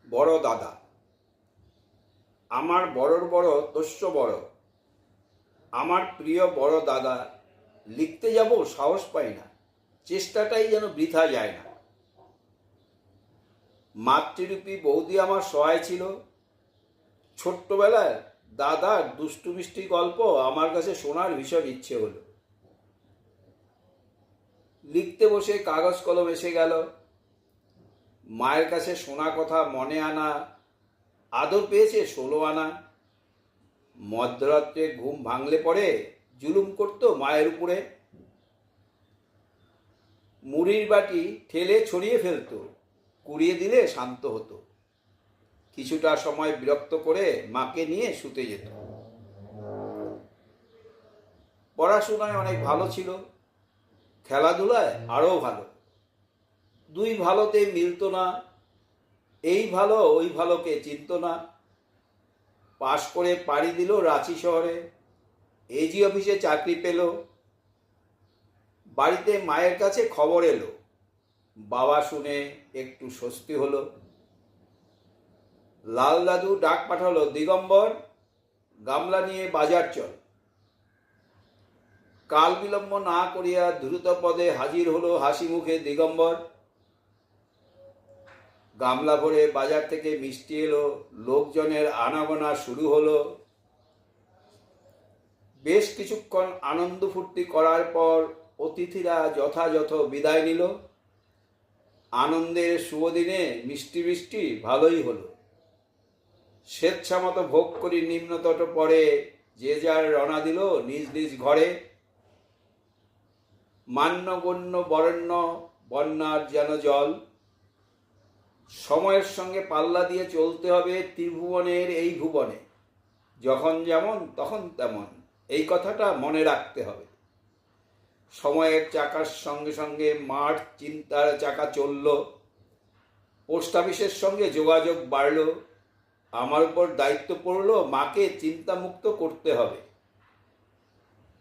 বড় দাদা। আমার বড়র বড় তস্য বড়। আমার প্রিয় বড় দাদা। লিখতে যাব সাহস পাই না, চেষ্টাটাই যেন বৃথা যায় না। মাতৃরূপী বৌদি আমার সহায় ছিল। ছোট্টবেলায় দাদার দুষ্টু মিষ্টি গল্প আমার কাছে শোনার ভীষণ ইচ্ছে হলো। লিখতে বসে কাগজ কলম এসে গেল। মায়ের কাছে শোনা কথা মনে আনা, আদর পেয়েছে 16 আনা। মধ্যরাত্রে ঘুম ভাঙলে পরে জুলুম করতো মায়ের উপরে। মুড়ির বাটি ঠেলে ছড়িয়ে ফেলতো, কুড়িয়ে দিলে শান্ত হতো। কিছুটা সময় বিরক্ত করে মাকে নিয়ে শুতে যেত। পড়াশোনায় অনেক ভালো ছিল, খেলাধুলায় আরও ভালো। দুই ভালোতে মিলতো না, এই ভালো ওই ভালোকে চিনত না। পাশ করে পাড়ি দিল রাঁচি শহরে, এজি অফিসে চাকরি পেল। বাড়িতে মায়ের কাছে খবর এলো, বাবা শুনে একটু স্বস্তি হলো। লাল দাদু ডাক পাঠালো, দিগম্বর গামলা নিয়ে বাজার চল। কাল বিলম্ব না করিয়া দ্রুত পদে হাজির হলো হাসি মুখে দিগম্বর। গামলা ভরে বাজার থেকে মিষ্টি এলো, লোকজনের আনাগোনা শুরু হলো। বেশ কিছুক্ষণ আনন্দ ফুর্তি করার পর অতিথিরা যথাযথ বিদায় নিল। আনন্দের শুভ দিনে মিষ্টি বৃষ্টি ভালোই হলো। স্বেচ্ছামতো ভোগ করি নিম্নতট পরে, যে যার রওনা দিল নিজ নিজ ঘরে। মান্যগণ্য বরেণ্য বন্যার যেন জল। সময়ের সঙ্গে পাল্লা দিয়ে চলতে হবে ত্রিভুবনের এই ভুবনে। যখন যেমন তখন তেমন, এই কথাটা মনে রাখতে হবে। সময়ের চাকার সঙ্গে সঙ্গে মাঠ চিন্তার চাকা চলল। পোস্ট অফিসের সঙ্গে যোগাযোগ বাড়ল। আমার উপর দায়িত্ব পড়ল মাকে চিন্তামুক্ত করতে হবে।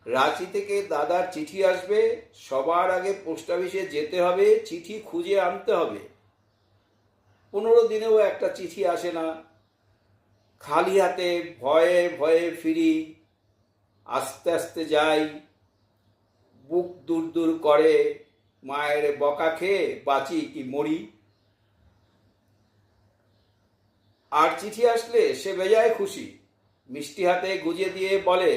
রাঁচি থেকে দাদার চিঠি আসবে, সবার আগে পোস্ট অফিসে যেতে হবে, চিঠি খুঁজে আনতে হবে। 15 দিনেও একটা চিঠি আসে না। খালি হাতে ভয়ে ভয়ে ফিরি, আস্তে আস্তে যাই। বুক দূর দূর করে, মায়ের বকা খেয়ে বাঁচি কি মরি। আর চিঠি আসলে সে বেজায় খুশি, মিষ্টি হাতে গুজে দিয়ে বলে,